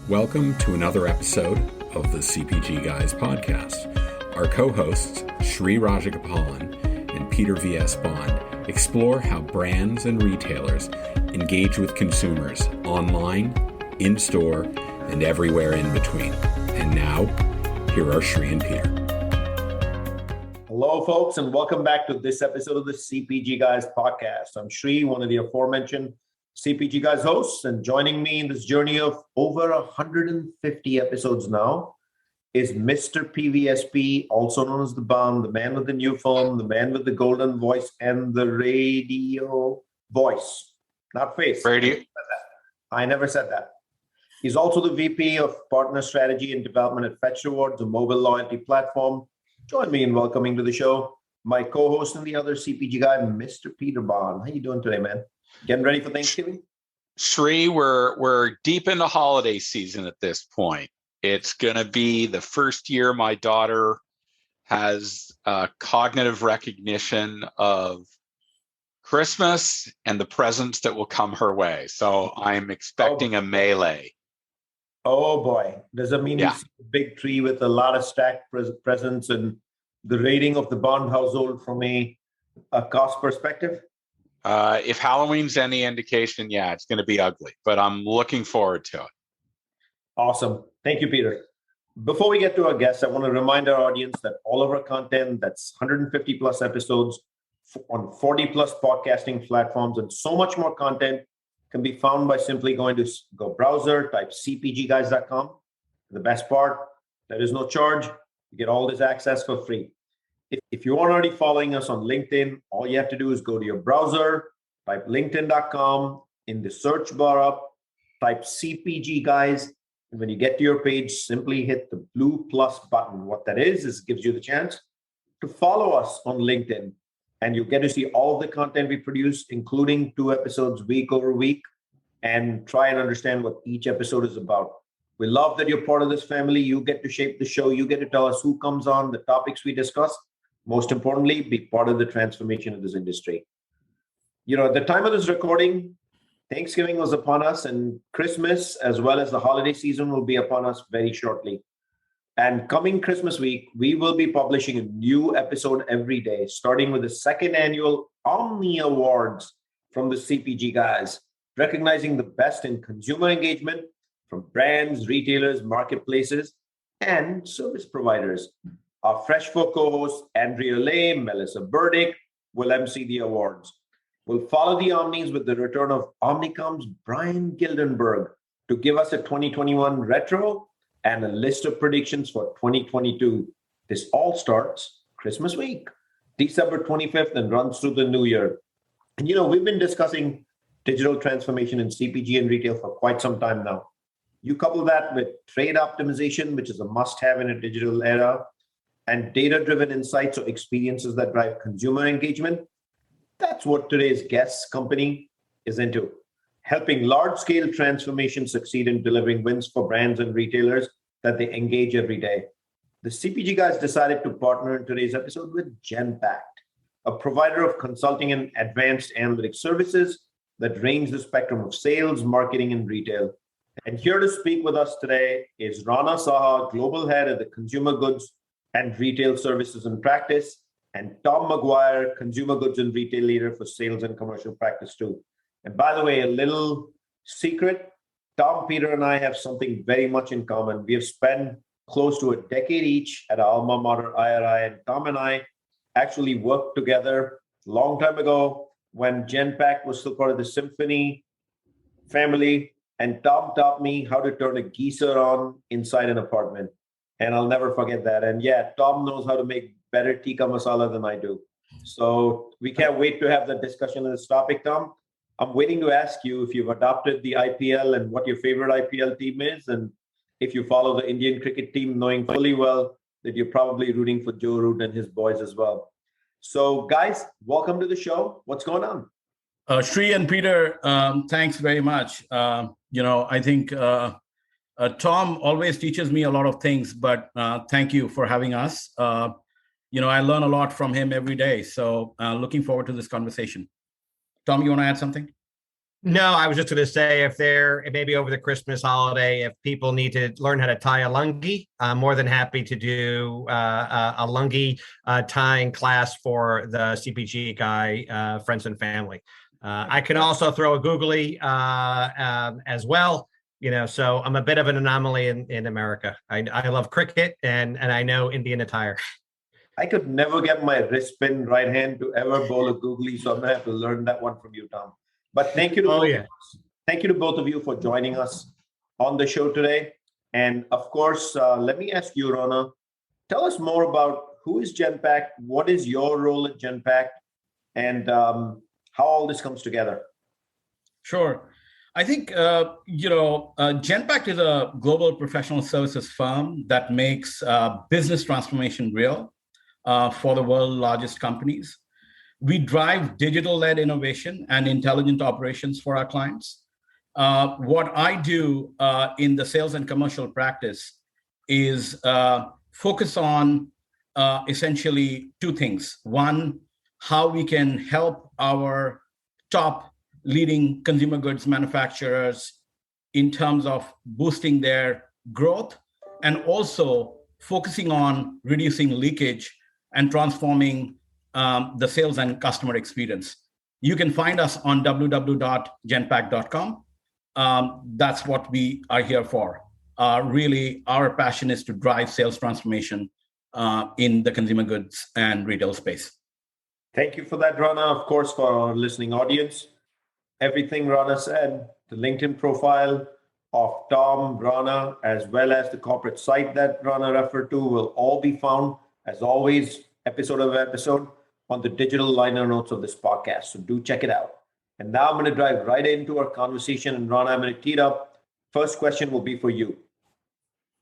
Welcome to another episode of the CPG Guys podcast. Our co-hosts, Sri Rajagopalan and Peter V.S. Bond, explore how brands and retailers engage with consumers online, in-store, and everywhere in between. And now, here are Sri and Peter. Hello, folks, and welcome back to this episode of the CPG Guys podcast. I'm Sri, one of the aforementioned CPG Guys hosts, and joining me in this journey of over 150 episodes now is Mr. PVSP, also known as the Bond, the man with the new phone, the man with the golden voice and the radio voice, not face. Radio. I never said that. He's also the VP of Partner Strategy and Development at Fetch Rewards, a mobile loyalty platform. Join me in welcoming to the show my co-host and the other CPG guy, Mr. Peter Bond. How you doing today, man? Getting ready for Thanksgiving? Sri, we're deep into holiday season at this point. It's going to be the first year my daughter has cognitive recognition of Christmas and the presents that will come her way. So I'm expecting a melee. Oh boy. Does that mean you see a big tree with a lot of stacked presents and the rating of the Bond household from a cost perspective? If Halloween's any indication, it's going to be ugly, but I'm looking forward to it. Awesome. Thank you, Peter. Before we get to our guests, I want to remind our audience that all of our content, that's 150 plus episodes on 40 plus podcasting platforms, and so much more content can be found by simply going to go browser, type cpgguys.com. The best part, there is no charge. You get all this access for free. If you aren't already following us on LinkedIn, all you have to do is go to your browser, type linkedin.com, in the search bar up, type CPG Guys, and when you get to your page, simply hit the blue plus button. What that is it gives you the chance to follow us on LinkedIn, and you get to see all of the content we produce, including 2 episodes week over week, and try and understand what each episode is about. We love that you're part of this family. You get to shape the show. You get to tell us who comes on, the topics we discuss. Most importantly, be part of the transformation of this industry. At the time of this recording, Thanksgiving was upon us, and Christmas, as well as the holiday season, will be upon us very shortly. And coming Christmas week, we will be publishing a new episode every day, starting with the 2nd annual Omni Awards from the CPG Guys, recognizing the best in consumer engagement from brands, retailers, marketplaces, and service providers. Our Fresh 4 co-hosts, Andrea Lay, Melissa Burdick, will MC the awards. We'll follow the Omnis with the return of Omnicom's Brian Gildenberg to give us a 2021 retro and a list of predictions for 2022. This all starts Christmas week, December 25th, and runs through the new year. And we've been discussing digital transformation in CPG and retail for quite some time now. You couple that with trade optimization, which is a must-have in a digital era, and data-driven insights or experiences that drive consumer engagement. That's what today's guest company is into, helping large-scale transformation succeed in delivering wins for brands and retailers that they engage every day. The CPG Guys decided to partner in today's episode with Genpact, a provider of consulting and advanced analytics services that range the spectrum of sales, marketing, and retail. And here to speak with us today is Rana Saha, Global Head of the Consumer Goods and Retail Services and Practice, and Tom McGuire, Consumer Goods and Retail Leader for Sales and Commercial Practice too. And by the way, a little secret, Tom, Peter, and I have something very much in common. We have spent close to a decade each at our alma mater, IRI, and Tom and I actually worked together a long time ago when Genpact was still part of the Symphony family, and Tom taught me how to turn a geyser on inside an apartment. And I'll never forget that. And Tom knows how to make better tikka masala than I do. So we can't wait to have the discussion on this topic, Tom. I'm waiting to ask you if you've adopted the IPL and what your favorite IPL team is, and if you follow the Indian cricket team, knowing fully well that you're probably rooting for Joe Root and his boys as well. So guys, welcome to the show. What's going on? Sri and Peter, thanks very much. I think Tom always teaches me a lot of things, but thank you for having us. I learn a lot from him every day. So looking forward to this conversation. Tom, you want to add something? No, I was just going to say if they're maybe over the Christmas holiday, if people need to learn how to tie a lungi, I'm more than happy to do a lungi tying class for the CPG guy, friends and family. I can also throw a googly as well. So I'm a bit of an anomaly in America. I love cricket and I know Indian attire. I could never get my wrist pin right hand to ever bowl a googly, so I'm gonna have to learn that one from you, Tom. But thank you to Oh both yeah. of us. Thank you to both of you for joining us on the show today. And of course, let me ask you, Rana, tell us more about who is Genpact, what is your role at Genpact, and how all this comes together. Sure. I think, Genpact is a global professional services firm that makes business transformation real for the world's largest companies. We drive digital-led innovation and intelligent operations for our clients. What I do in the sales and commercial practice is focus on essentially two things. One, how we can help our top leading consumer goods manufacturers in terms of boosting their growth and also focusing on reducing leakage and transforming the sales and customer experience. You can find us on www.genpact.com. That's what we are here for. Really, our passion is to drive sales transformation in the consumer goods and retail space. Thank you for that, Rana. Of course, for our listening audience, everything Rana said, the LinkedIn profile of Tom, Rana, as well as the corporate site that Rana referred to will all be found, as always, episode on the digital liner notes of this podcast. So do check it out. And now I'm going to dive right into our conversation. And Rana, I'm going to tee it up. First question will be for you.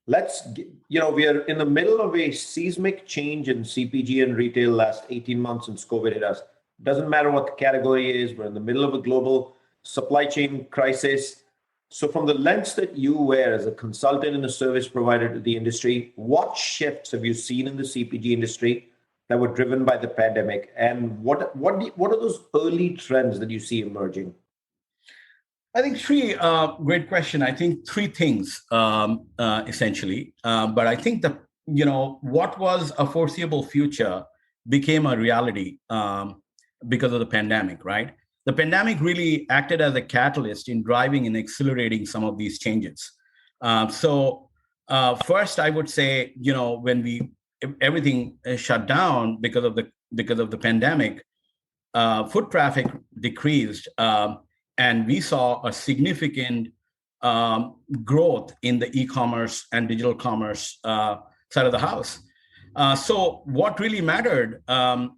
We are in the middle of a seismic change in CPG and retail last 18 months since COVID hit us. Doesn't matter what the category is. We're in the middle of a global supply chain crisis. So from the lens that you wear as a consultant and a service provider to the industry, what shifts have you seen in the CPG industry that were driven by the pandemic? And what are those early trends that you see emerging? I think great question. I think three things essentially. But I think what was a foreseeable future became a reality because of the pandemic, right? The pandemic really acted as a catalyst in driving and accelerating some of these changes. First, I would say, when everything shut down because of the pandemic, foot traffic decreased, and we saw a significant growth in the e-commerce and digital commerce side of the house. So what really mattered and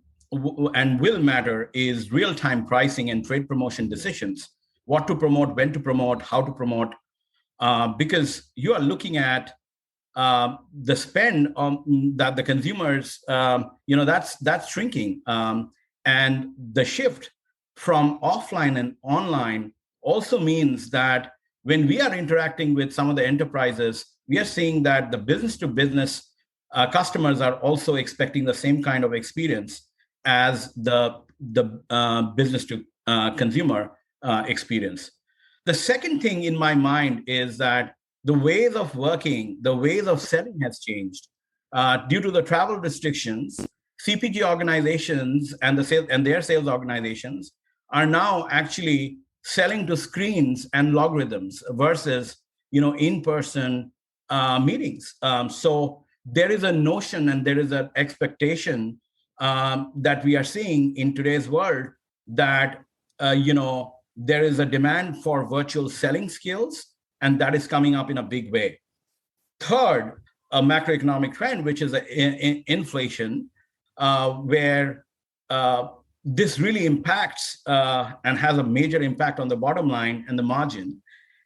will matter is real-time pricing and trade promotion decisions. What to promote, when to promote, how to promote, because you are looking at the spend that the consumers, that's shrinking. And the shift from offline and online also means that when we are interacting with some of the enterprises, we are seeing that the business-to-business customers are also expecting the same kind of experience as the business-to-consumer experience. The second thing in my mind is that the ways of working, the ways of selling has changed. Due to the travel restrictions, CPG organizations and their sales organizations are now actually selling to screens and logarithms versus in-person meetings. So there is a notion and there is an expectation that we are seeing in today's world that there is a demand for virtual selling skills, and that is coming up in a big way. Third, a macroeconomic trend, which is inflation, where this really impacts and has a major impact on the bottom line and the margin.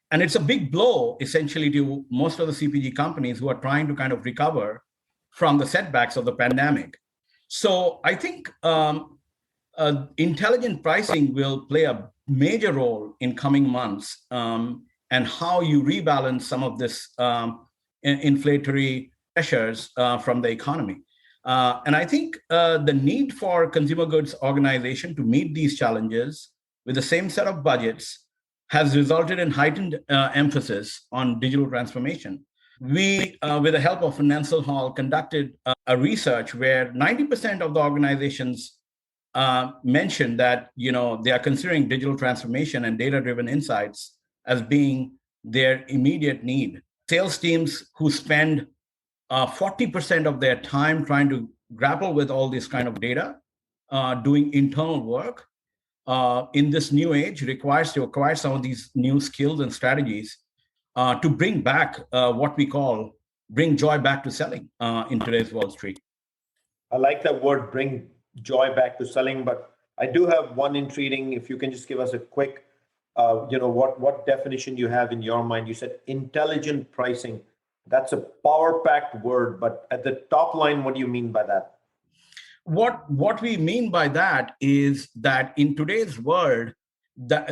And it's a big blow, essentially, to most of the CPG companies who are trying to kind of recover from the setbacks of the pandemic. So I think intelligent pricing will play a major role in coming months, and how you rebalance some of this inflationary pressures from the economy. And I think the need for consumer goods organization to meet these challenges with the same set of budgets has resulted in heightened emphasis on digital transformation. We, with the help of Financial Hall, conducted a research where 90% of the organizations mentioned that they are considering digital transformation and data-driven insights as being their immediate need. Sales teams who spend 40% of their time trying to grapple with all this kind of data, doing internal work in this new age requires to acquire some of these new skills and strategies to bring back what we call bring joy back to selling in today's Wall Street. I like that word, bring joy back to selling, but I do have one intriguing. If you can just give us a quick, what definition you have in your mind. You said intelligent pricing. That's a power-packed word, but at the top line, what do you mean by that? What we mean by that is that in today's world, that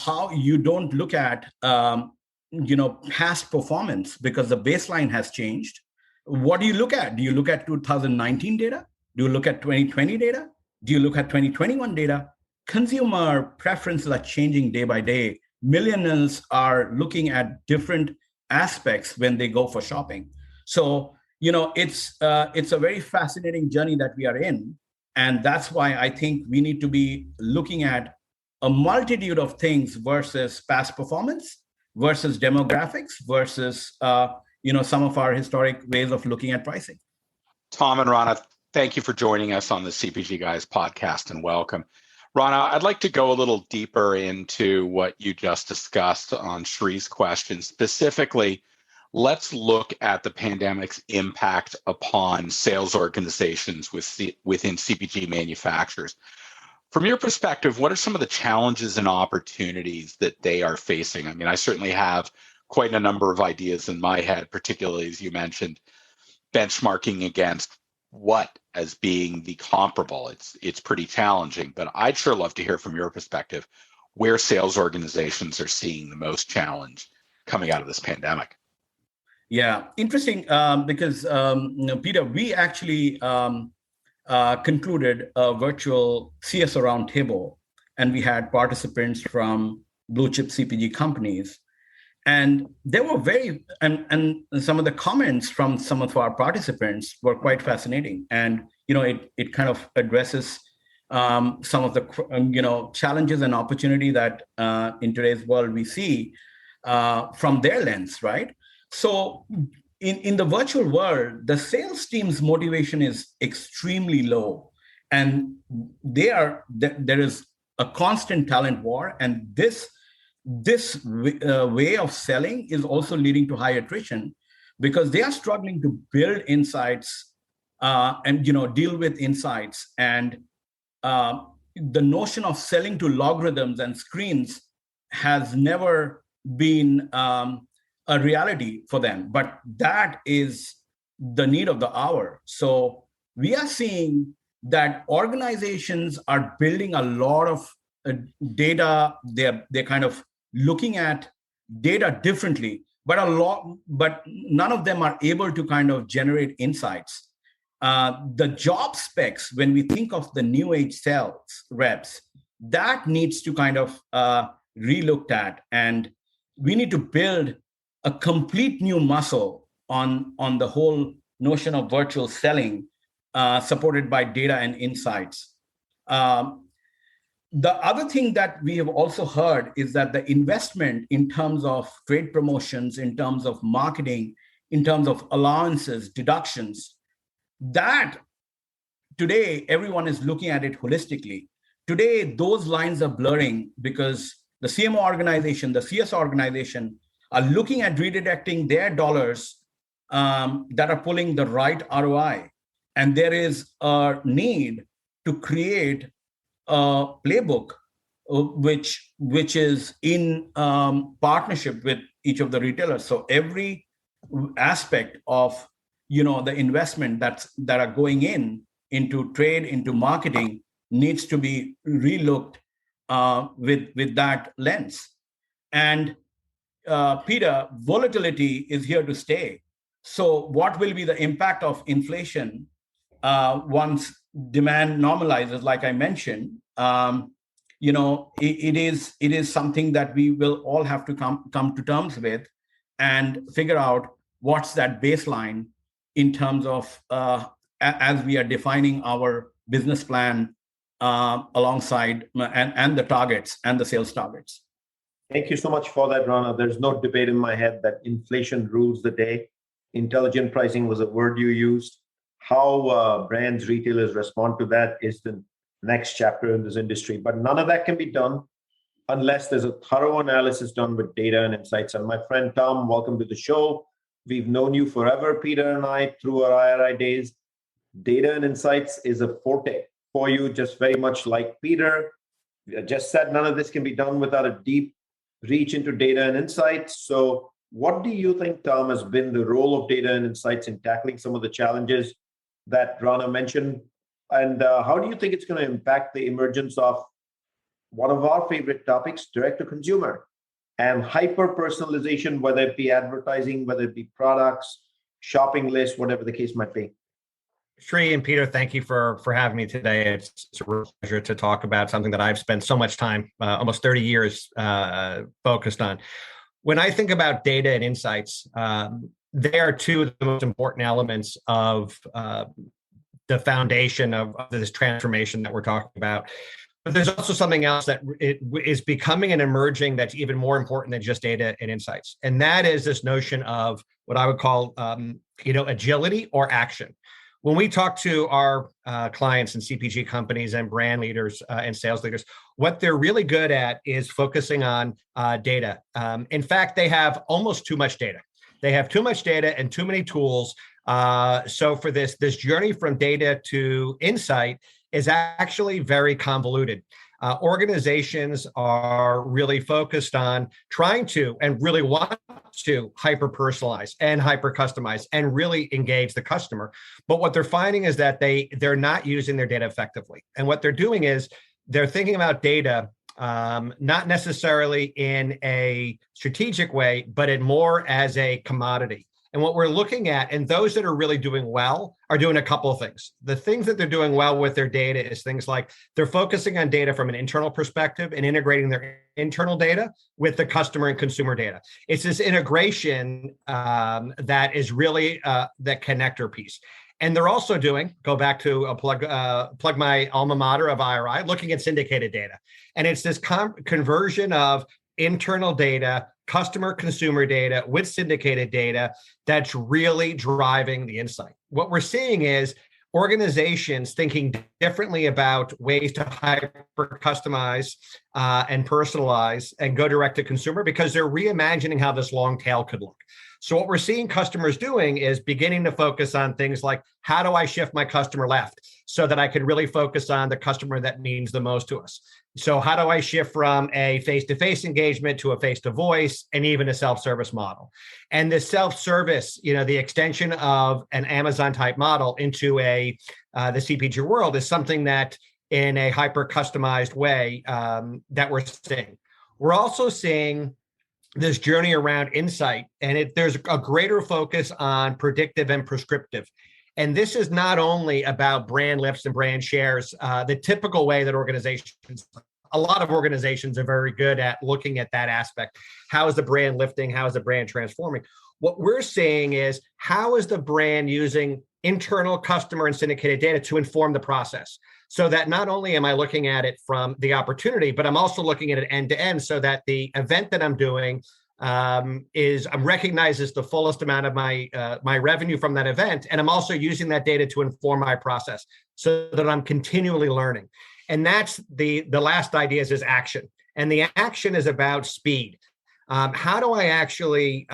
how you don't look at past performance because the baseline has changed. What do you look at? Do you look at 2019 data? Do you look at 2020 data? Do you look at 2021 data? Consumer preferences are changing day by day. Millennials are looking at different aspects when they go for shopping. So, it's a very fascinating journey that we are in. And that's why I think we need to be looking at a multitude of things versus past performance, versus demographics, versus some of our historic ways of looking at pricing. Tom and Rana, thank you for joining us on the CPG Guys podcast, and welcome. Rana, I'd like to go a little deeper into what you just discussed on Shree's question. Specifically, let's look at the pandemic's impact upon sales organizations within CPG manufacturers. From your perspective, what are some of the challenges and opportunities that they are facing? I mean, I certainly have quite a number of ideas in my head, particularly as you mentioned, benchmarking against what as being the comparable. It's pretty challenging, but I'd sure love to hear from your perspective where sales organizations are seeing the most challenge coming out of this pandemic. Yeah, interesting, because Peter, we actually concluded a virtual CS roundtable, and we had participants from blue chip CPG companies. And there were and some of the comments from some of our participants were quite fascinating. And, it kind of addresses some of the, challenges and opportunity that in today's world we see from their lens, right? So in the virtual world, the sales team's motivation is extremely low. And there is a constant talent war. And this way of selling is also leading to high attrition because they are struggling to build insights and deal with insights. And the notion of selling to logarithms and screens has never been a reality for them, but that is the need of the hour. So we are seeing that organizations are building a lot of data. They're kind of looking at data differently, but none of them are able to kind of generate insights. The job specs, when we think of the new age sales reps, that needs to kind of re-looked at, and we need to build a complete new muscle on the whole notion of virtual selling, supported by data and insights. The other thing that we have also heard is that the investment in terms of trade promotions, in terms of marketing, in terms of allowances, deductions, that today everyone is looking at it holistically. Today, those lines are blurring because the CMO organization, the CS organization are looking at redirecting their dollars that are pulling the right ROI. And there is a need to create a playbook which is in partnership with each of the retailers. So every aspect of the investment that are going into trade, into marketing, needs to be relooked with that lens. And Peter, volatility is here to stay. So what will be the impact of inflation once demand normalizes, like I mentioned? it is something that we will all have to come to terms with and figure out what's that baseline in terms of as we are defining our business plan alongside and the targets and the sales targets. Thank you so much for that, Rana. There's no debate in my head that inflation rules the day. Intelligent pricing was a word you used. How brands, retailers respond to that is the next chapter in this industry. But none of that can be done unless there's a thorough analysis done with data and insights. And my friend Tom, welcome to the show. We've known you forever, Peter and I, through our IRI days. Data and insights is a forte for you, just very much like Peter. I just said none of this can be done without a deep reach into data and insights. So what do you think, Tom, has been the role of data and insights in tackling some of the challenges that Rana mentioned? And how do you think it's going to impact the emergence of one of our favorite topics, direct-to-consumer and hyper-personalization, whether it be advertising, whether it be products, shopping lists, whatever the case might be? Sri and Peter, thank you for having me today. It's a real pleasure to talk about something that I've spent so much time, almost 30 years, focused on. When I think about data and insights, they are two of the most important elements of the foundation of this transformation that we're talking about. But there's also something else that is becoming and emerging that's even more important than just data and insights. And that is this notion of what I would call, agility or action. When we talk to our clients and CPG companies and brand leaders and sales leaders, what they're really good at is focusing on data. In fact, they have almost too much data. They have too much data and too many tools. So for this journey from data to insight is actually very convoluted. Organizations are really focused on trying to and really want to hyper-personalize and hyper-customize and really engage the customer. But what they're finding is that they're not using their data effectively. And what they're doing is they're thinking about data not necessarily in a strategic way, but in more as a commodity. And what we're looking at, and those that are really doing well, are doing a couple of things. The things that they're doing well with their data is things like they're focusing on data from an internal perspective and integrating their internal data with the customer and consumer data. It's this integration that is really the connector piece. And they're also doing, go back to plug my alma mater of IRI, looking at syndicated data. And it's this conversion of internal data, customer consumer data with syndicated data that's really driving the insight. What we're seeing is organizations thinking differently about ways to hyper customize and personalize and go direct to consumer because they're reimagining how this long tail could look. So what we're seeing customers doing is beginning to focus on things like, how do I shift my customer left so that I can really focus on the customer that means the most to us? So how do I shift from a face-to-face engagement to a face-to-voice and even a self-service model? And the self-service, the extension of an Amazon-type model into the CPG world is something that in a hyper-customized way that we're seeing. We're also seeing this journey around insight, and there's a greater focus on predictive and prescriptive. And this is not only about brand lifts and brand shares, the typical way that a lot of organizations are very good at looking at that aspect. How is the brand lifting? How is the brand transforming? What we're saying is, how is the brand using internal customer and syndicated data to inform the process? So that not only am I looking at it from the opportunity, but I'm also looking at it end to end so that the event that I'm doing I'm recognized as the fullest amount of my revenue from that event. And I'm also using that data to inform my process so that I'm continually learning. And that's the last idea is action. And the action is about speed. How do I actually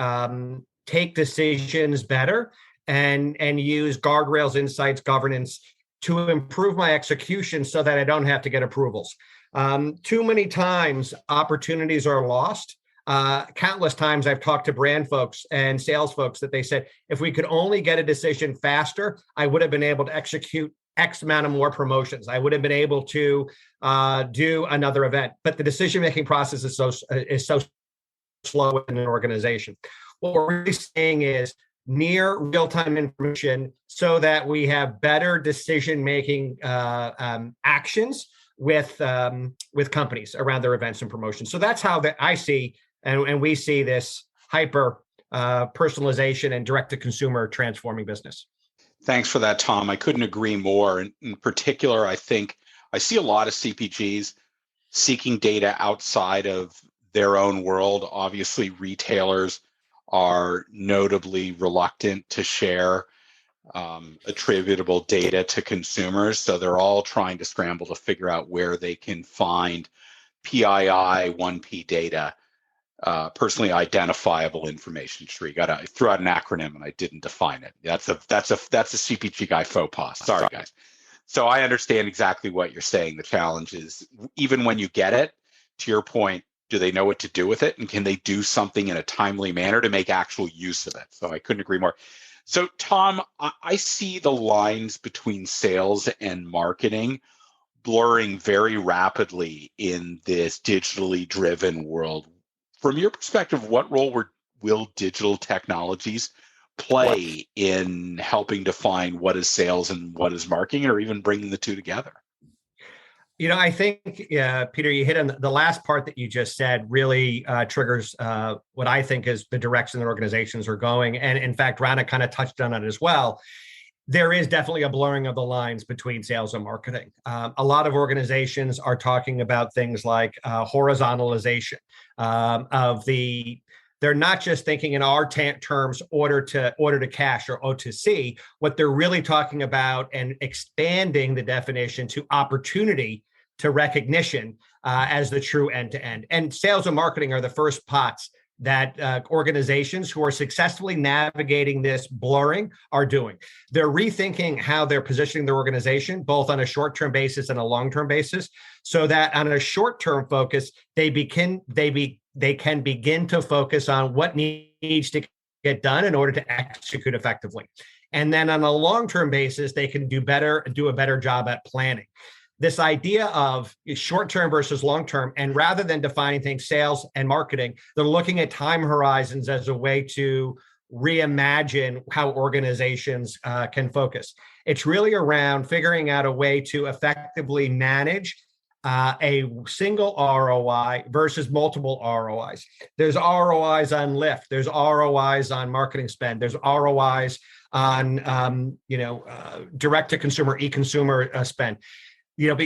take decisions better and use guardrails, insights, governance to improve my execution so that I don't have to get approvals? Too many times opportunities are lost. Countless times I've talked to brand folks and sales folks that they said, if we could only get a decision faster, I would have been able to execute X amount of more promotions. I would have been able to do another event. But the decision-making process is so slow in an organization. What we're really saying is near real-time information so that we have better decision-making actions with companies around their events and promotions. So that's how I see and we see this hyper personalization and direct to consumer transforming business. Thanks for that, Tom. I couldn't agree more. In particular, I think I see a lot of CPGs seeking data outside of their own world. Obviously, retailers are notably reluctant to share attributable data to consumers. So they're all trying to scramble to figure out where they can find PII 1P data, personally identifiable information. Sri, I threw out an acronym and I didn't define it. That's a CPG guy faux pas. Sorry, guys. So I understand exactly what you're saying. The challenge is, even when you get it, to your point, do they know what to do with it? And can they do something in a timely manner to make actual use of it? So I couldn't agree more. So Tom, I see the lines between sales and marketing blurring very rapidly in this digitally driven world. From your perspective, what role will digital technologies play in helping define what is sales and what is marketing, or even bringing the two together? I think, Peter, you hit on the last part that you just said really triggers what I think is the direction that organizations are going. And in fact, Rana kind of touched on it as well. There is definitely a blurring of the lines between sales and marketing. A lot of organizations are talking about things like horizontalization of they're not just thinking in our terms, order to cash or O2C. What they're really talking about and expanding the definition to opportunity to recognition as the true end-to-end. And sales and marketing are the first pots that organizations who are successfully navigating this blurring are doing. They're rethinking how they're positioning their organization, both on a short-term basis and a long-term basis, so that on a short-term focus, they can begin to focus on what needs to get done in order to execute effectively. And then on a long-term basis, they can do a better job at planning. This idea of short-term versus long-term, and rather than defining things sales and marketing, they're looking at time horizons as a way to reimagine how organizations can focus. It's really around figuring out a way to effectively manage a single ROI versus multiple ROIs. There's ROIs on lift. There's ROIs on marketing spend. There's ROIs on direct to consumer, e-consumer spend.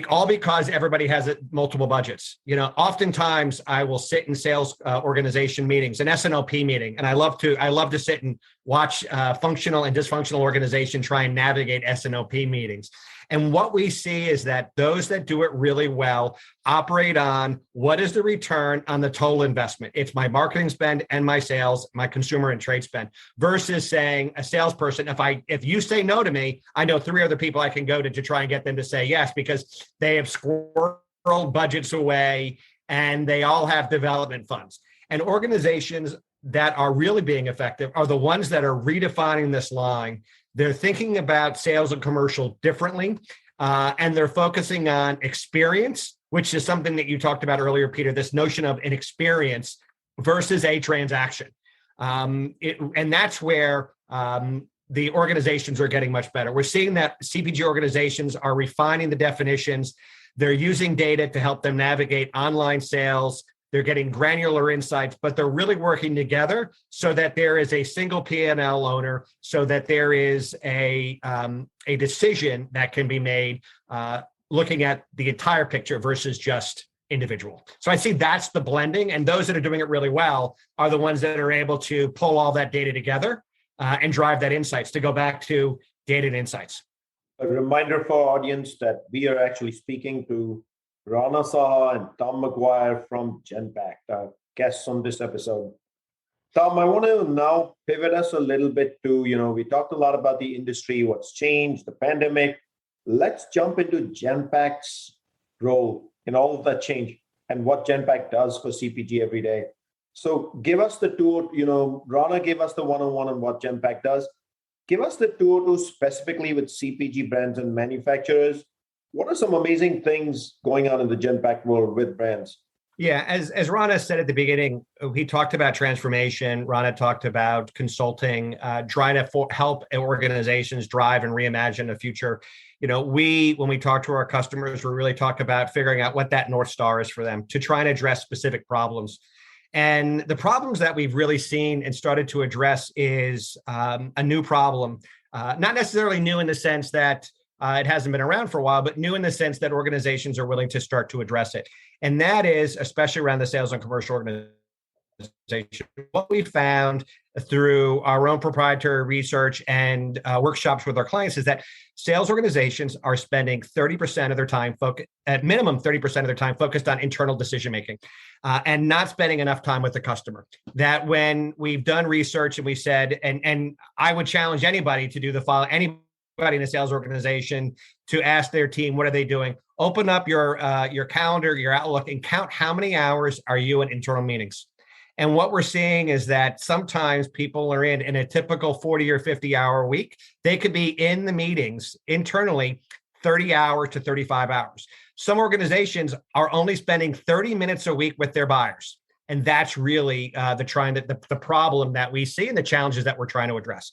All because everybody has multiple budgets. Oftentimes I will sit in sales organization meetings, an S&OP meeting, and I love to sit and watch functional and dysfunctional organization try and navigate S&OP meetings. And what we see is that those that do it really well operate on what is the return on the total investment. It's my marketing spend and my sales, my consumer and trade spend, versus saying a salesperson, if you say no to me, I know 3 other people I can go to try and get them to say yes, because they have squirreled budgets away and they all have development funds. And organizations that are really being effective are the ones that are redefining this line. They're thinking about sales and commercial differently, and they're focusing on experience, which is something that you talked about earlier, Peter, this notion of an experience versus a transaction. And that's where the organizations are getting much better. We're seeing that CPG organizations are refining the definitions. They're using data to help them navigate online sales. They're getting granular insights, but they're really working together so that there is a single P&L owner, so that there is a decision that can be made looking at the entire picture versus just individual. So I see that's the blending, and those that are doing it really well are the ones that are able to pull all that data together and drive that insights. To go back to data and insights. A reminder for our audience that we are actually speaking to Rana, Saha, and Tom McGuire from Genpact, our guests on this episode. Tom, I want to now pivot us a little bit to, we talked a lot about the industry, what's changed, the pandemic. Let's jump into Genpact's role in all of that change and what Genpact does for CPG every day. So give us the tour, Rana gave us the one-on-one on what Genpact does. Give us the 202 specifically with CPG brands and manufacturers. What are some amazing things going on in the Genpact world with brands? Yeah, as Rana said at the beginning, he talked about transformation. Rana talked about consulting, trying to help organizations drive and reimagine the future. When we talk to our customers, we really talk about figuring out what that North Star is for them to try and address specific problems. And the problems that we've really seen and started to address is a new problem, not necessarily new in the sense that it hasn't been around for a while, but new in the sense that organizations are willing to start to address it. And that is, especially around the sales and commercial organization, what we found through our own proprietary research and workshops with our clients is that sales organizations are spending 30% of their time, at minimum 30% of their time, focused on internal decision-making and not spending enough time with the customer. That when we've done research and we said, and I would challenge anybody to do the following, anybody in a sales organization to ask their team, what are they doing? Open up your calendar, your Outlook, and count how many hours are you in internal meetings. And what we're seeing is that sometimes people are in a typical 40 or 50 hour week. They could be in the meetings internally 30 hours to 35 hours. Some organizations are only spending 30 minutes a week with their buyers. And that's really the problem that we see and the challenges that we're trying to address.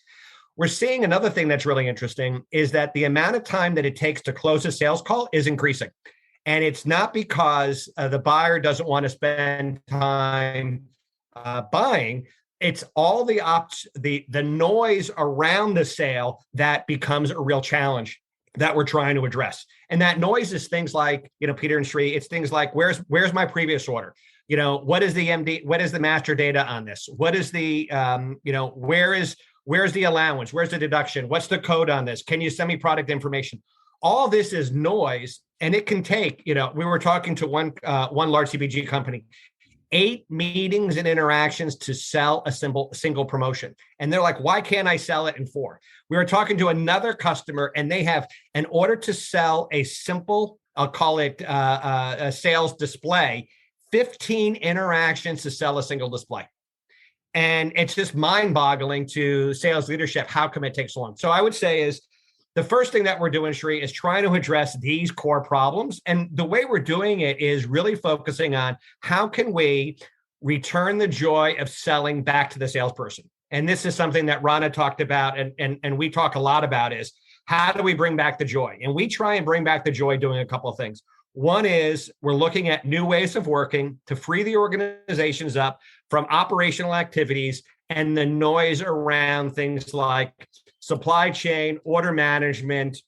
We're seeing another thing that's really interesting is that the amount of time that it takes to close a sales call is increasing. And it's not because the buyer doesn't want to spend time buying. It's all the noise around the sale that becomes a real challenge that we're trying to address. And that noise is things like, Peter and Sri, it's things like, where's my previous order? What is the MD? What is the master data on this? What is the, where's the allowance? Where's the deduction? What's the code on this? Can you send me product information? All this is noise, and it can take, we were talking to one large CPG company, 8 meetings and interactions to sell a single promotion. And they're like, why can't I sell it in 4? We were talking to another customer, and they have, in order to sell a simple, I'll call it a sales display, 15 interactions to sell a single display. And it's just mind-boggling to sales leadership. How come it takes so long? So I would say is the first thing that we're doing, Sri, is trying to address these core problems. And the way we're doing it is really focusing on how can we return the joy of selling back to the salesperson. And this is something that Rana talked about and we talk a lot about is how do we bring back the joy? And we try and bring back the joy doing a couple of things. One is we're looking at new ways of working to free the organizations up from operational activities and the noise around things like supply chain, order management,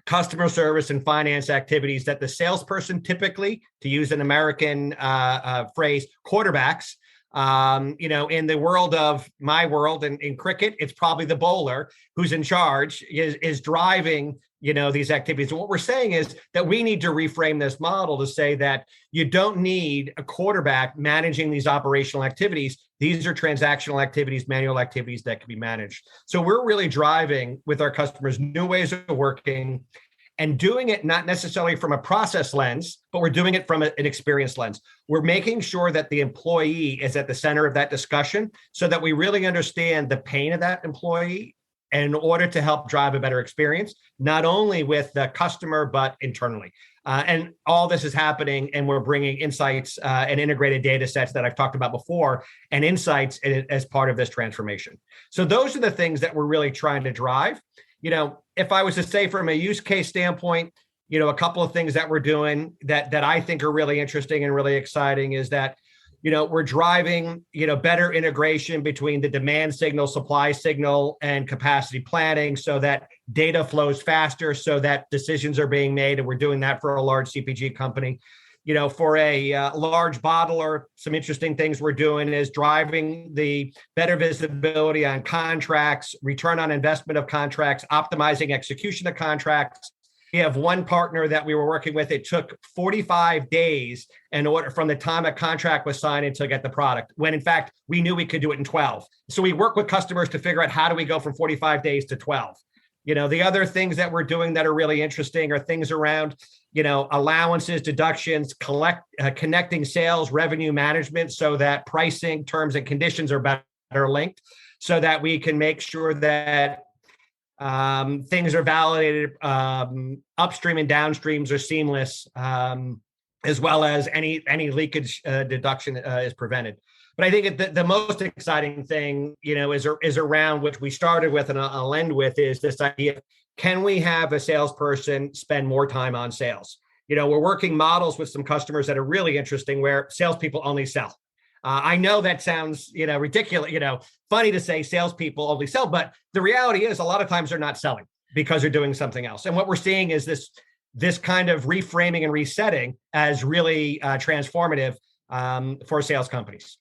customer service, and finance activities that the salesperson typically, to use an American phrase, quarterbacks. In the world of my world in cricket, it's probably the bowler who's in charge is driving, these activities. And what we're saying is that we need to reframe this model to say that you don't need a quarterback managing these operational activities. These are transactional activities, manual activities that can be managed. So we're really driving with our customers new ways of working and doing it not necessarily from a process lens, but we're doing it from an experience lens. We're making sure that the employee is at the center of that discussion so that we really understand the pain of that employee in order to help drive a better experience, not only with the customer, but internally. And all this is happening, and we're bringing insights and integrated data sets that I've talked about before, and insights as part of this transformation. So those are the things that we're really trying to drive. If I was to say from a use case standpoint, a couple of things that we're doing that I think are really interesting and really exciting is that, we're driving, better integration between the demand signal, supply signal, and capacity planning so that data flows faster, so that decisions are being made. And we're doing that for a large CPG company. For a large bottler, some interesting things we're doing is driving the better visibility on contracts, return on investment of contracts, optimizing execution of contracts. We have one partner that we were working with. It took 45 days in order from the time a contract was signed until get the product, when in fact, we knew we could do it in 12. So we work with customers to figure out how do we go from 45 days to 12. The other things that we're doing that are really interesting are things around, allowances, deductions, connecting sales, revenue management so that pricing, terms, and conditions are better linked so that we can make sure that things are validated, upstream and downstreams are seamless. as well as any leakage deduction is prevented. But I think the most exciting thing, is around which we started with, and I'll end with, is this idea: can we have a salesperson spend more time on sales? We're working models with some customers that are really interesting, where salespeople only sell. I know that sounds, ridiculous, funny to say salespeople only sell, but the reality is a lot of times they're not selling because they're doing something else. And what we're seeing is this kind of reframing and resetting as really transformative for sales companies.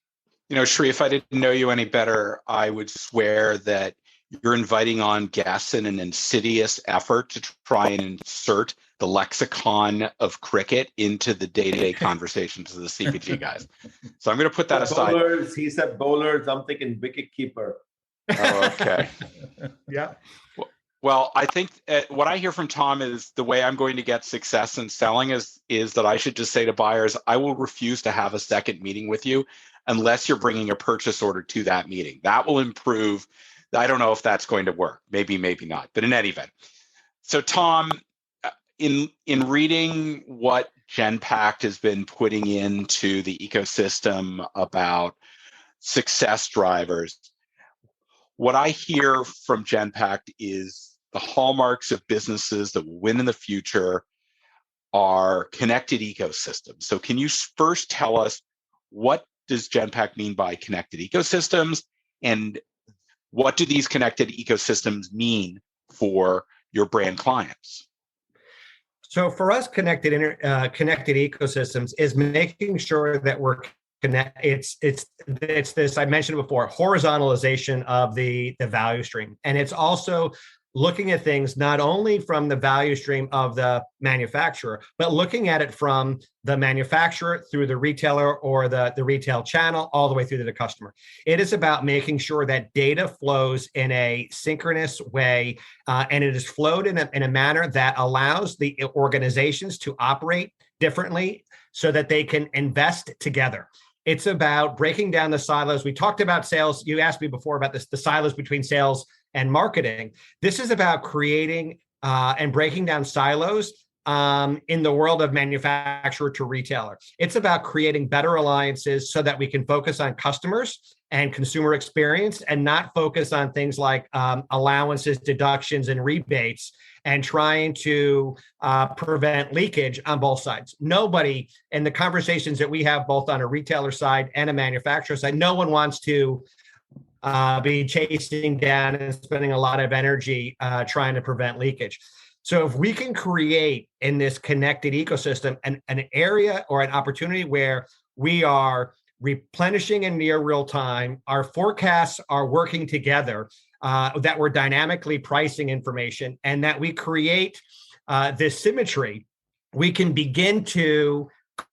Shri, if I didn't know you any better, I would swear that you're inviting on guests in an insidious effort to try and insert the lexicon of cricket into the day-to-day conversations of the CPG guys. So I'm going to put that aside. Bowlers, he said bowlers. I'm thinking wicket keeper. Oh, okay. Yeah. Well, I think what I hear from Tom is the way I'm going to get success in selling is that I should just say to buyers, I will refuse to have a second meeting with you unless you're bringing a purchase order to that meeting. That will improve. I don't know if that's going to work. Maybe not. But in any event. So Tom, in reading what Genpact has been putting into the ecosystem about success drivers, what I hear from Genpact is the hallmarks of businesses that will win in the future are connected ecosystems. So can you first tell us, what does Genpact mean by connected ecosystems, and what do these connected ecosystems mean for your brand clients? So for us, connected ecosystems is making sure that we're connect. It's this, I mentioned before, horizontalization of the value stream, and it's also looking at things not only from the value stream of the manufacturer, but looking at it from the manufacturer through the retailer or the retail channel, all the way through to the customer. It is about making sure that data flows in a synchronous way, and it is flowed in a manner that allows the organizations to operate differently so that they can invest together. It's about breaking down the silos. We talked about sales. You asked me before about the silos between sales and marketing. This is about creating and breaking down silos in the world of manufacturer to retailer. It's about creating better alliances so that we can focus on customers and consumer experience, and not focus on things like allowances, deductions, and rebates, and trying to prevent leakage on both sides. Nobody, in the conversations that we have both on a retailer side and a manufacturer side, no one wants to be chasing down and spending a lot of energy trying to prevent leakage. So if we can create in this connected ecosystem an area or an opportunity where we are replenishing in near real time, our forecasts are working together, that we're dynamically pricing information, and that we create this symmetry, we can begin to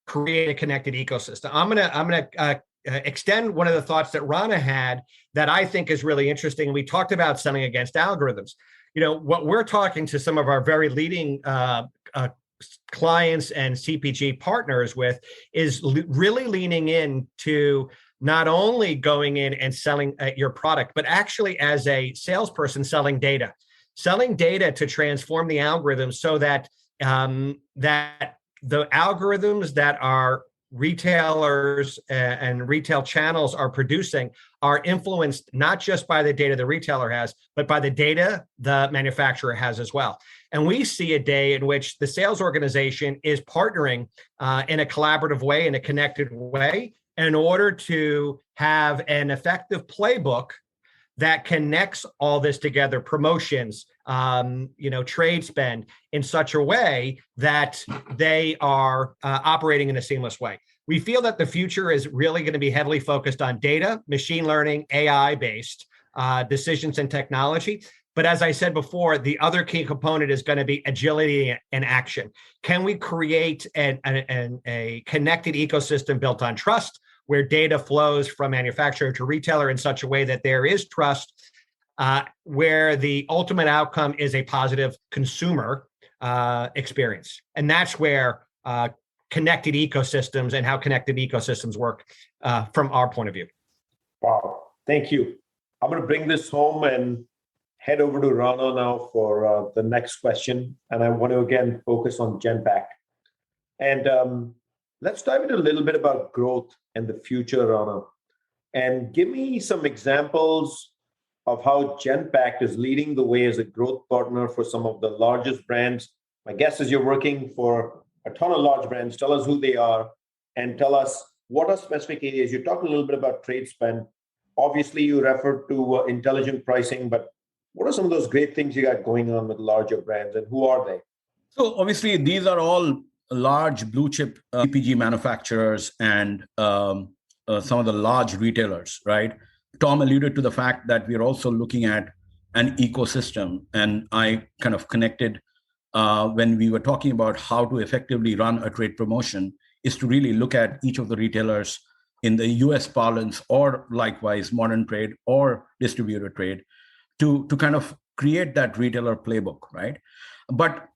create a connected ecosystem. I'm gonna extend one of the thoughts that Rana had that I think is really interesting. We talked about selling against algorithms. What we're talking to some of our very leading clients and CPG partners with is really leaning into not only going in and selling your product, but actually as a salesperson selling data to transform the algorithms so that that the algorithms that our retailers and retail channels are producing are influenced not just by the data the retailer has, but by the data the manufacturer has as well. And we see a day in which the sales organization is partnering in a collaborative way, in a connected way, in order to have an effective playbook that connects all this together, promotions, trade spend, in such a way that they are operating in a seamless way. We feel that the future is really going to be heavily focused on data, machine learning, AI-based decisions and technology. But as I said before, the other key component is going to be agility and action. Can we create a connected ecosystem built on trust, where data flows from manufacturer to retailer in such a way that there is trust, where the ultimate outcome is a positive consumer experience? And that's where connected ecosystems and how connected ecosystems work from our point of view. Wow, thank you. I'm going to bring this home and head over to Rana now for the next question. And I want to again focus on Genpact. And Let's dive into a little bit about growth and the future, Rana. And give me some examples of how Genpact is leading the way as a growth partner for some of the largest brands. My guess is you're working for a ton of large brands. Tell us who they are and tell us what are specific areas. You talked a little bit about trade spend. Obviously, you referred to intelligent pricing, but what are some of those great things you got going on with larger brands and who are they? So obviously, these are all large blue chip CPG manufacturers and some of the large retailers, right? Tom alluded to the fact that we're also looking at an ecosystem, and I kind of connected when we were talking about how to effectively run a trade promotion is to really look at each of the retailers in the US parlance or likewise modern trade or distributor trade to kind of create that retailer playbook, right? But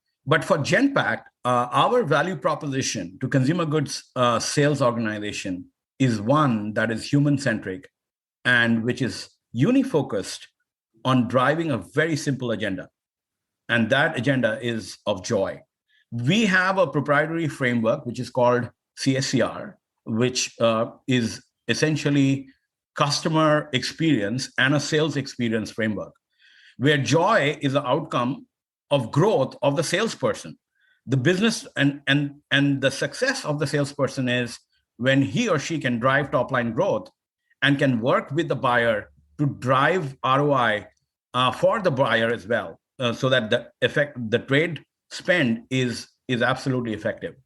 for Genpact, our value proposition to consumer goods sales organization is one that is human-centric and which is unifocused on driving a very simple agenda. And that agenda is of joy. We have a proprietary framework, which is called CSCR, which is essentially customer experience and a sales experience framework, where joy is the outcome of growth of the salesperson. The business and the success of the salesperson is when he or she can drive top line growth and can work with the buyer to drive ROI for the buyer as well, so that the trade spend is absolutely effective.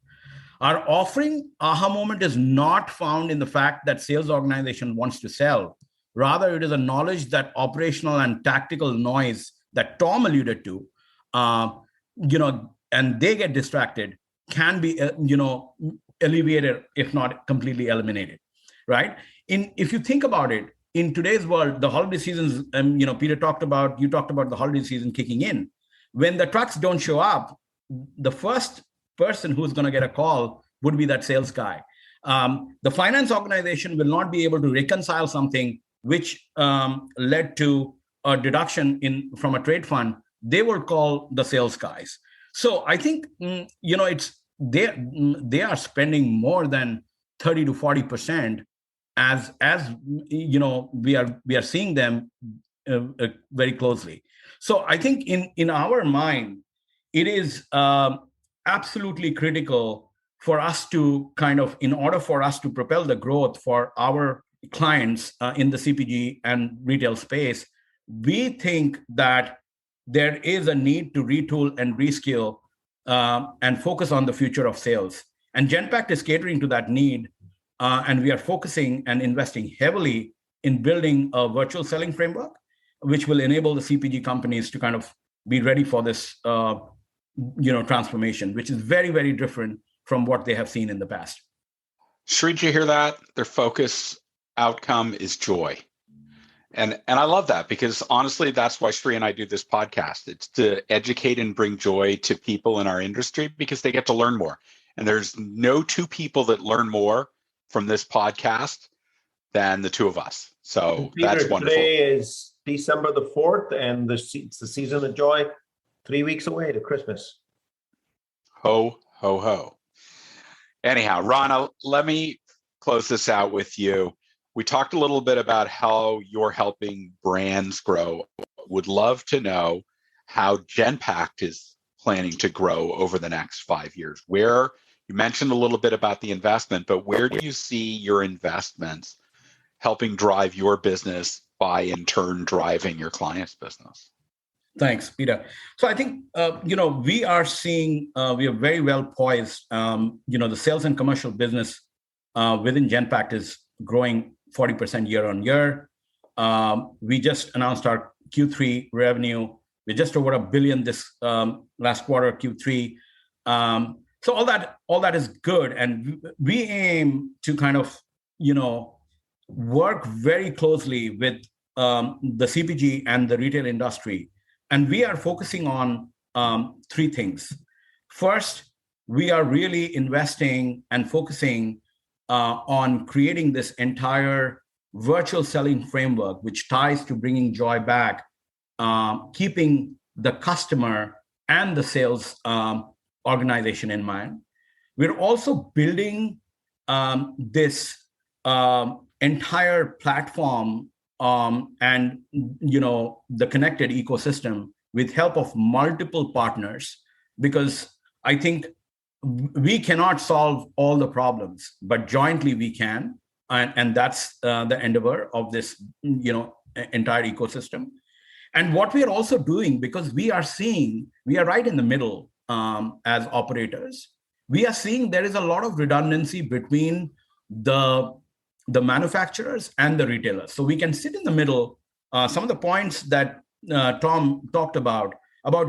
Our offering aha moment is not found in the fact that sales organization wants to sell. Rather, it is a knowledge that operational and tactical noise that Tom alluded to, and they get distracted, can be, alleviated, if not completely eliminated, right? If you think about it, in today's world, the holiday seasons, you talked about the holiday season kicking in. When the trucks don't show up, the first person who's going to get a call would be that sales guy. The finance organization will not be able to reconcile something which led to a deduction from a trade fund. They will call the sales guys. So I think they are spending more than 30 to 40% as we are seeing them very closely. So I think in our mind, it is absolutely critical for us to in order for us to propel the growth for our clients in the CPG and retail space, we think that there is a need to retool and reskill and focus on the future of sales. And Genpact is catering to that need. And we are focusing and investing heavily in building a virtual selling framework, which will enable the CPG companies to kind of be ready for this transformation, which is very, very different from what they have seen in the past. Shri, did you hear that? Their focus outcome is joy. And I love that, because honestly, that's why Shri and I do this podcast. It's to educate and bring joy to people in our industry because they get to learn more. And there's no two people that learn more from this podcast than the two of us. So Peter, that's wonderful. Today is December the 4th, and it's the season of joy, 3 weeks away to Christmas. Ho, ho, ho. Anyhow, Rana, let me close this out with you. We talked a little bit about how you're helping brands grow. Would love to know how Genpact is planning to grow over the next 5 years. Where you mentioned a little bit about the investment, but where do you see your investments helping drive your business by in turn driving your client's business? Thanks, Peter. So I think, we are seeing, we are very well poised. The sales and commercial business within Genpact is growing 40% year on year. We just announced our Q3 revenue. We're just over $1 billion this last quarter, Q3. So all that is good. And we aim to kind of, work very closely with the CPG and the retail industry. And we are focusing on 3 things. First, we are really investing and focusing on creating this entire virtual selling framework, which ties to bringing joy back, keeping the customer and the sales organization in mind. We're also building this entire platform and the connected ecosystem with help of multiple partners, because I think we cannot solve all the problems, but jointly we can, and that's the endeavor of this entire ecosystem. And what we are also doing, because we are right in the middle as operators, we are seeing there is a lot of redundancy between the manufacturers and the retailers. So we can sit in the middle. Some of the points that Tom talked about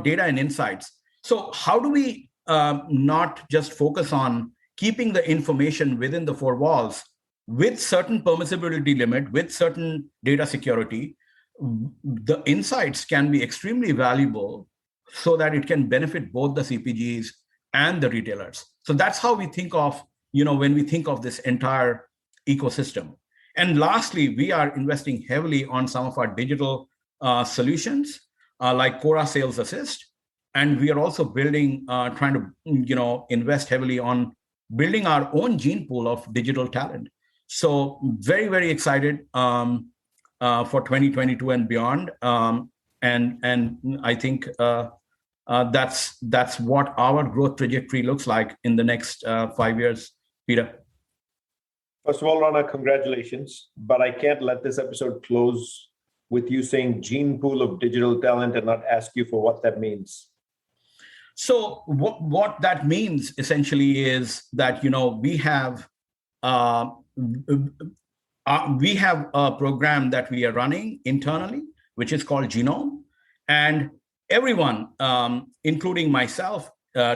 data and insights. So how do we not just focus on keeping the information within the four walls with certain permissibility limit, with certain data security? The insights can be extremely valuable so that it can benefit both the CPGs and the retailers. So that's how we think of, when we think of this entire ecosystem. And lastly, we are investing heavily on some of our digital solutions like Cora Sales Assist. And we are also building, trying to, invest heavily on building our own gene pool of digital talent. So very, very excited for 2022 and beyond. And I think that's what our growth trajectory looks like in the next 5 years, Peter. First of all, Rana, congratulations. But I can't let this episode close with you saying gene pool of digital talent and not ask you for what that means. So what that means essentially is that, we have a program that we are running internally, which is called Genome. And everyone, including myself,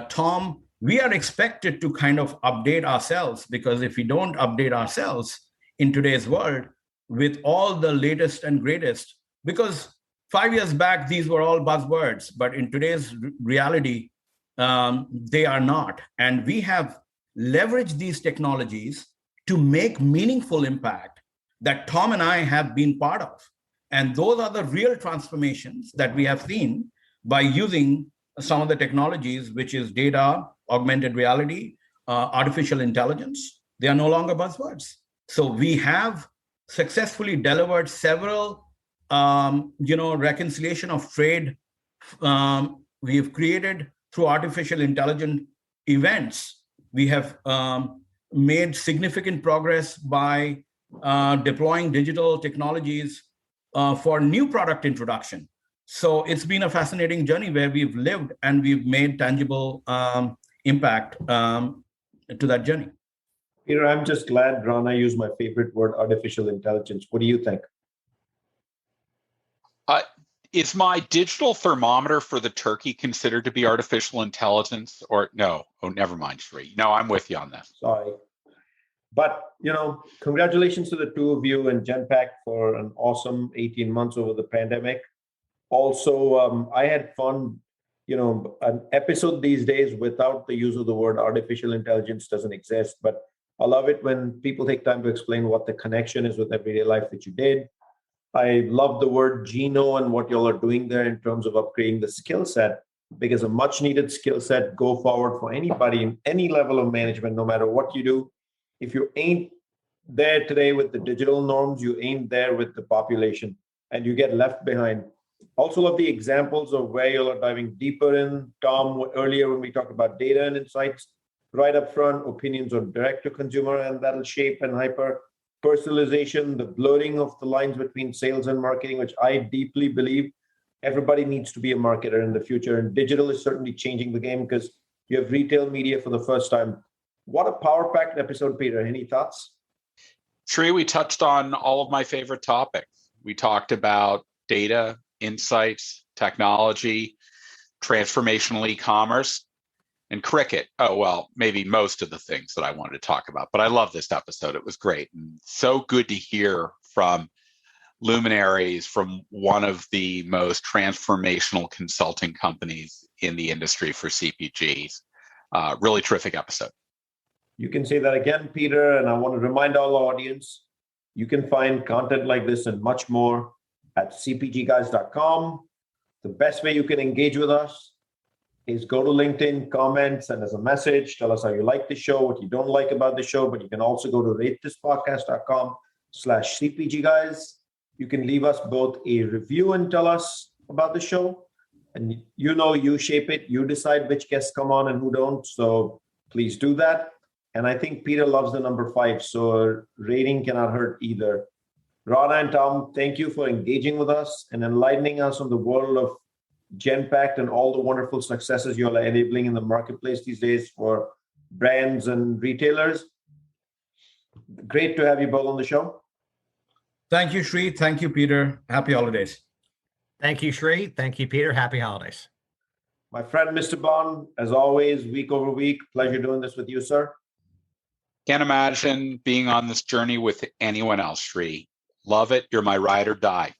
Tom, we are expected to kind of update ourselves, because if we don't update ourselves in today's world with all the latest and greatest, because 5 years back, these were all buzzwords, but in today's reality, they are not. And we have leveraged these technologies to make meaningful impact that Tom and I have been part of. And those are the real transformations that we have seen by using some of the technologies, which is data, augmented reality, artificial intelligence. They are no longer buzzwords. So we have successfully delivered several, reconciliation of trade we have created through artificial intelligence events. We have made significant progress by deploying digital technologies for new product introduction. So it's been a fascinating journey where we've lived and we've made tangible impact to that journey. Peter, I'm just glad Rana used my favorite word, artificial intelligence. What do you think? Is my digital thermometer for the turkey considered to be artificial intelligence, or no? Oh, never mind, Sri. No, I'm with you on this. Sorry. But, congratulations to the two of you and Genpact for an awesome 18 months over the pandemic. Also, I had fun, an episode these days without the use of the word artificial intelligence doesn't exist. But I love it when people take time to explain what the connection is with everyday life that you did. I love the word Geno and what y'all are doing there in terms of upgrading the skill set, because a much needed skill set go forward for anybody in any level of management, no matter what you do. If you ain't there today with the digital norms, you ain't there with the population and you get left behind. Also love the examples of where y'all are diving deeper in. Tom, earlier when we talked about data and insights, right up front, opinions on direct to consumer, and that'll shape and hyper-personalization, the blurring of the lines between sales and marketing, which I deeply believe everybody needs to be a marketer in the future. And digital is certainly changing the game because you have retail media for the first time. What a power-packed episode, Peter. Any thoughts? Sri, we touched on all of my favorite topics. We talked about data, insights, technology, transformational e-commerce, and cricket. Oh, well, maybe most of the things that I wanted to talk about. But I love this episode. It was great. And so good to hear from luminaries from one of the most transformational consulting companies in the industry for CPGs. Really terrific episode. You can say that again, Peter. And I want to remind our audience, you can find content like this and much more at cpgguys.com. The best way you can engage with us is go to LinkedIn, comment, send us a message, tell us how you like the show, what you don't like about the show, but you can also go to ratethispodcast.com/CPG guys. You can leave us both a review and tell us about the show. And you shape it, you decide which guests come on and who don't. So please do that. And I think Peter loves the number 5, so a rating cannot hurt either. Rana and Tom, thank you for engaging with us and enlightening us on the world of Genpact and all the wonderful successes you are enabling in the marketplace these days for brands and retailers. Great to have you both on the show. Thank you, Sri. Thank you, Peter. Happy holidays. Thank you, Sri. Thank you, Peter. Happy holidays. My friend, Mr. Bond, as always, week over week, pleasure doing this with you, sir. Can't imagine being on this journey with anyone else, Sri. Love it. You're my ride or die.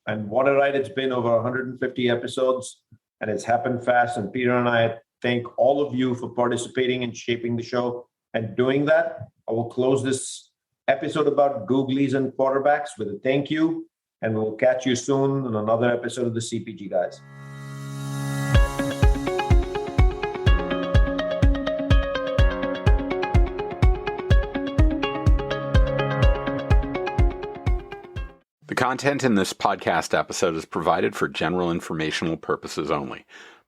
And what a ride it's been, over 150 episodes, and it's happened fast. And Peter and I thank all of you for participating and shaping the show and doing that. I will close this episode about Googlies and quarterbacks with a thank you, and we'll catch you soon on another episode of the CPG Guys. The content in this podcast episode is provided for general informational purposes only.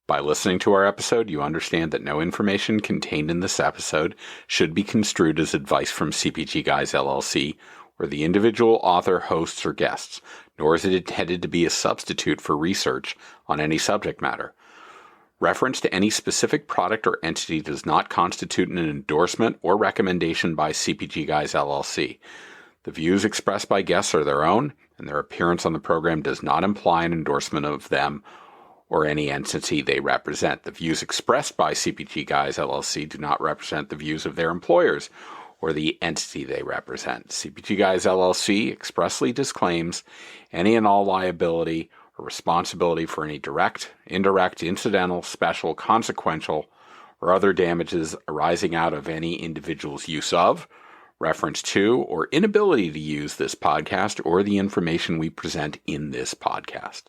By listening to our episode, you understand that no information contained in this episode should be construed as advice from CPG Guys LLC or the individual author, hosts, or guests, nor is it intended to be a substitute for research on any subject matter. Reference to any specific product or entity does not constitute an endorsement or recommendation by CPG Guys LLC. The views expressed by guests are their own, and their appearance on the program does not imply an endorsement of them or any entity they represent. The views expressed by CPG Guys LLC do not represent the views of their employers or the entity they represent. CPG Guys LLC expressly disclaims any and all liability or responsibility for any direct, indirect, incidental, special, consequential, or other damages arising out of any individual's use of, reference to, or inability to use this podcast or the information we present in this podcast.